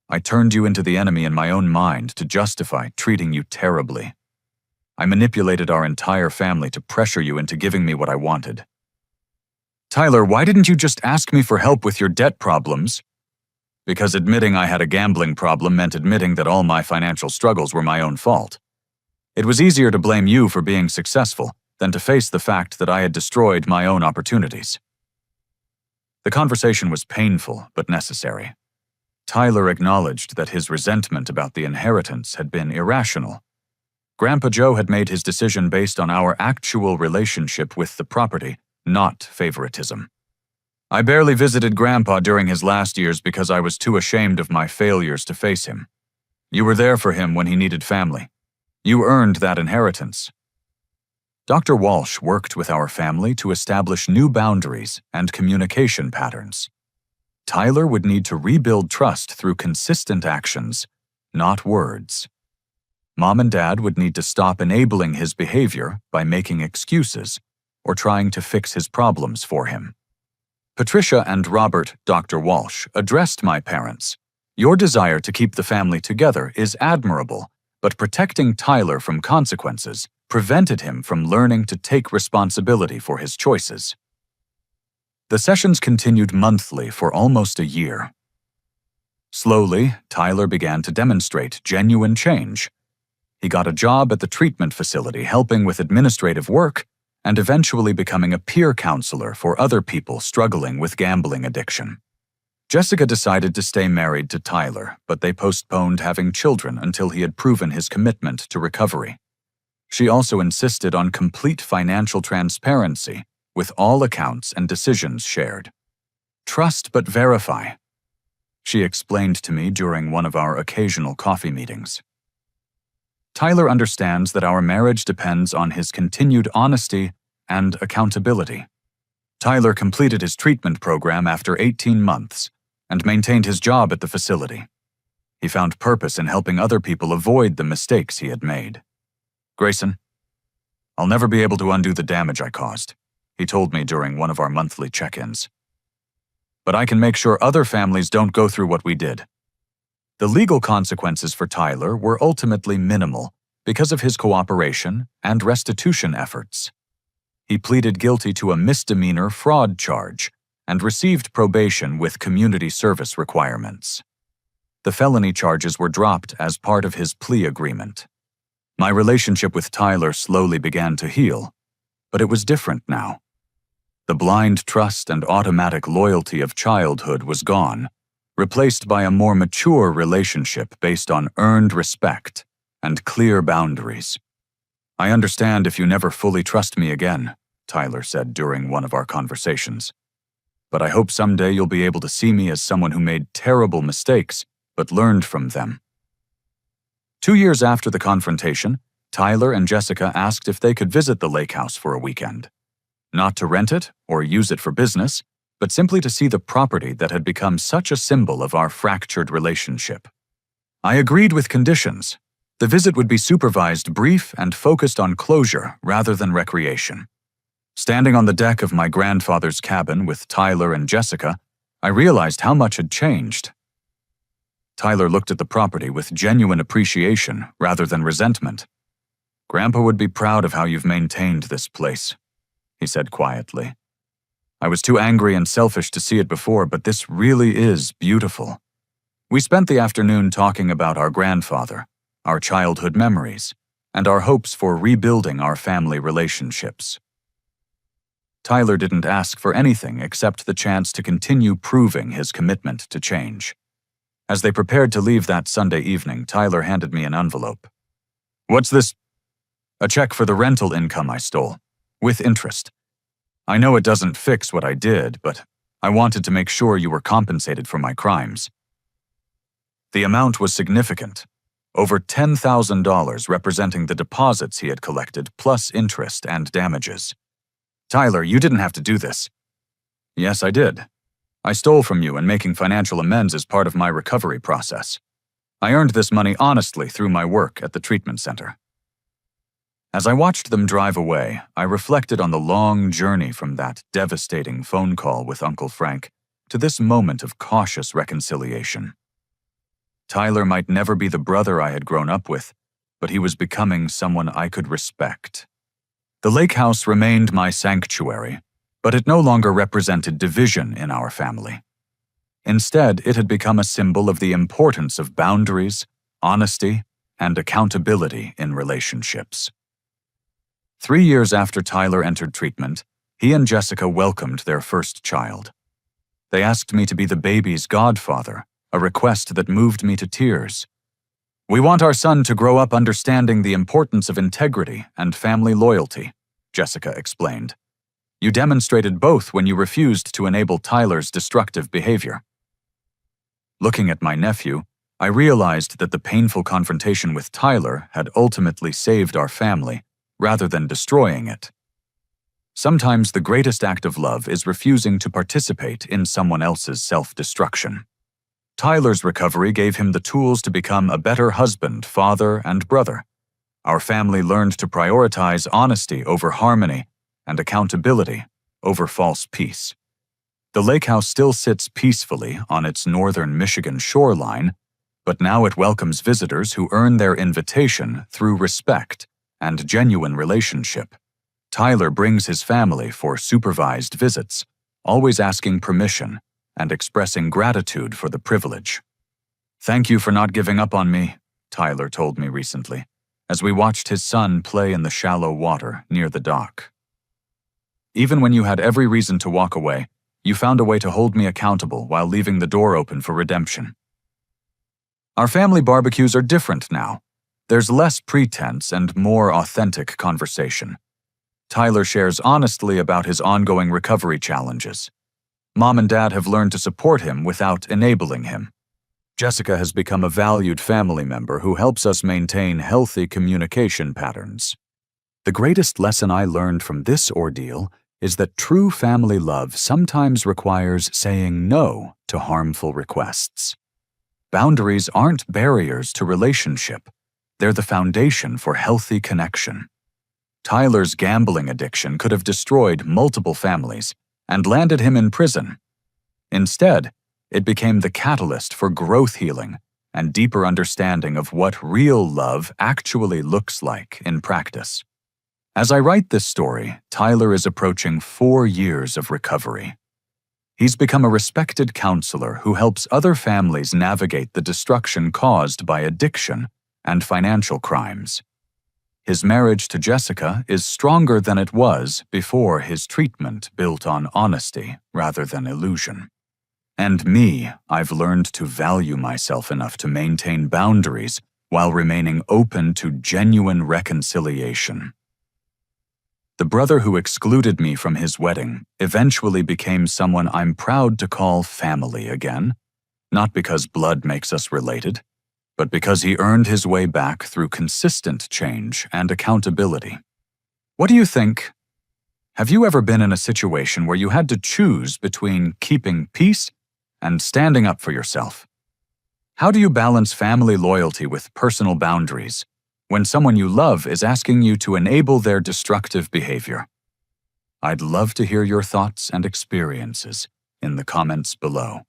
I turned you into the enemy in my own mind to justify treating you terribly. I manipulated our entire family to pressure you into giving me what I wanted. Tyler, why didn't you just ask me for help with your debt problems?" "Because admitting I had a gambling problem meant admitting that all my financial struggles were my own fault. It was easier to blame you for being successful than to face the fact that I had destroyed my own opportunities." The conversation was painful but necessary. Tyler acknowledged that his resentment about the inheritance had been irrational. Grandpa Joe had made his decision based on our actual relationship with the property, not favoritism. "I barely visited Grandpa during his last years because I was too ashamed of my failures to face him. You were there for him when he needed family. You earned that inheritance." Dr. Walsh worked with our family to establish new boundaries and communication patterns. Tyler would need to rebuild trust through consistent actions, not words. Mom and Dad would need to stop enabling his behavior by making excuses or trying to fix his problems for him. Patricia and Robert, Dr. Walsh, addressed my parents. "Your desire to keep the family together is admirable, but protecting Tyler from consequences prevented him from learning to take responsibility for his choices." The sessions continued monthly for almost a year. Slowly, Tyler began to demonstrate genuine change. He got a job at the treatment facility helping with administrative work and eventually becoming a peer counselor for other people struggling with gambling addiction. Jessica decided to stay married to Tyler, but they postponed having children until he had proven his commitment to recovery. She also insisted on complete financial transparency, with all accounts and decisions shared. "Trust but verify," she explained to me during one of our occasional coffee meetings. Tyler understands that our marriage depends on his continued honesty and accountability. Tyler completed his treatment program after 18 months and maintained his job at the facility. He found purpose in helping other people avoid the mistakes he had made. "Grayson, I'll never be able to undo the damage I caused," he told me during one of our monthly check-ins. "But I can make sure other families don't go through what we did." The legal consequences for Tyler were ultimately minimal because of his cooperation and restitution efforts. He pleaded guilty to a misdemeanor fraud charge and received probation with community service requirements. The felony charges were dropped as part of his plea agreement. My relationship with Tyler slowly began to heal, but it was different now. The blind trust and automatic loyalty of childhood was gone, replaced by a more mature relationship based on earned respect and clear boundaries. "I understand if you never fully trust me again," Tyler said during one of our conversations. "But I hope someday you'll be able to see me as someone who made terrible mistakes, but learned from them." 2 years after the confrontation, Tyler and Jessica asked if they could visit the lake house for a weekend. Not to rent it or use it for business, but simply to see the property that had become such a symbol of our fractured relationship. I agreed with conditions. The visit would be supervised, brief, and focused on closure rather than recreation. Standing on the deck of my grandfather's cabin with Tyler and Jessica, I realized how much had changed. Tyler looked at the property with genuine appreciation rather than resentment. "Grandpa would be proud of how you've maintained this place," he said quietly. "I was too angry and selfish to see it before, but this really is beautiful." We spent the afternoon talking about our grandfather, our childhood memories, and our hopes for rebuilding our family relationships. Tyler didn't ask for anything except the chance to continue proving his commitment to change. As they prepared to leave that Sunday evening, Tyler handed me an envelope. "What's this?" "A check for the rental income I stole, with interest. I know it doesn't fix what I did, but I wanted to make sure you were compensated for my crimes." The amount was significant, over $10,000 representing the deposits he had collected plus interest and damages. "Tyler, you didn't have to do this." "Yes, I did. I stole from you, and making financial amends is part of my recovery process. I earned this money honestly through my work at the treatment center." As I watched them drive away, I reflected on the long journey from that devastating phone call with Uncle Frank to this moment of cautious reconciliation. Tyler might never be the brother I had grown up with, but he was becoming someone I could respect. The lake house remained my sanctuary, but it no longer represented division in our family. Instead, it had become a symbol of the importance of boundaries, honesty, and accountability in relationships. 3 years after Tyler entered treatment, he and Jessica welcomed their first child. They asked me to be the baby's godfather, a request that moved me to tears. "We want our son to grow up understanding the importance of integrity and family loyalty," Jessica explained. "You demonstrated both when you refused to enable Tyler's destructive behavior." Looking at my nephew, I realized that the painful confrontation with Tyler had ultimately saved our family, rather than destroying it. Sometimes the greatest act of love is refusing to participate in someone else's self-destruction. Tyler's recovery gave him the tools to become a better husband, father, and brother. Our family learned to prioritize honesty over harmony and accountability over false peace. The lake house still sits peacefully on its northern Michigan shoreline, but now it welcomes visitors who earn their invitation through respect and genuine relationship. Tyler brings his family for supervised visits, always asking permission and expressing gratitude for the privilege. "Thank you for not giving up on me," Tyler told me recently, as we watched his son play in the shallow water near the dock. "Even when you had every reason to walk away, you found a way to hold me accountable while leaving the door open for redemption." Our family barbecues are different now. There's less pretense and more authentic conversation. Tyler shares honestly about his ongoing recovery challenges. Mom and Dad have learned to support him without enabling him. Jessica has become a valued family member who helps us maintain healthy communication patterns. The greatest lesson I learned from this ordeal is that true family love sometimes requires saying no to harmful requests. Boundaries aren't barriers to relationship. They're the foundation for healthy connection. Tyler's gambling addiction could have destroyed multiple families and landed him in prison. Instead, it became the catalyst for growth healing and deeper understanding of what real love actually looks like in practice. As I write this story, Tyler is approaching 4 years of recovery. He's become a respected counselor who helps other families navigate the destruction caused by addiction and financial crimes. His marriage to Jessica is stronger than it was before his treatment built on honesty rather than illusion. And me, I've learned to value myself enough to maintain boundaries while remaining open to genuine reconciliation. The brother who excluded me from his wedding eventually became someone I'm proud to call family again, not because blood makes us related, but because he earned his way back through consistent change and accountability. What do you think? Have you ever been in a situation where you had to choose between keeping peace and standing up for yourself? How do you balance family loyalty with personal boundaries when someone you love is asking you to enable their destructive behavior? I'd love to hear your thoughts and experiences in the comments below.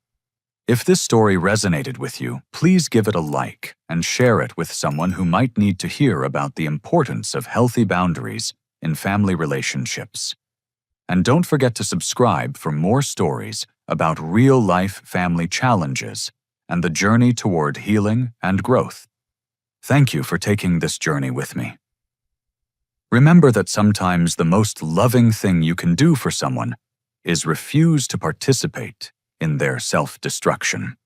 If this story resonated with you, please give it a like and share it with someone who might need to hear about the importance of healthy boundaries in family relationships. And don't forget to subscribe for more stories about real-life family challenges and the journey toward healing and growth. Thank you for taking this journey with me. Remember that sometimes the most loving thing you can do for someone is refuse to participate in their self-destruction.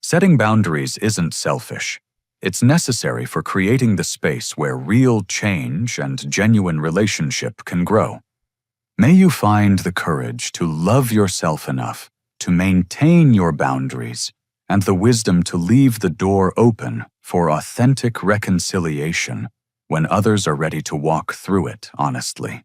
Setting boundaries isn't selfish. It's necessary for creating the space where real change and genuine relationship can grow. May you find the courage to love yourself enough to maintain your boundaries and the wisdom to leave the door open for authentic reconciliation when others are ready to walk through it honestly.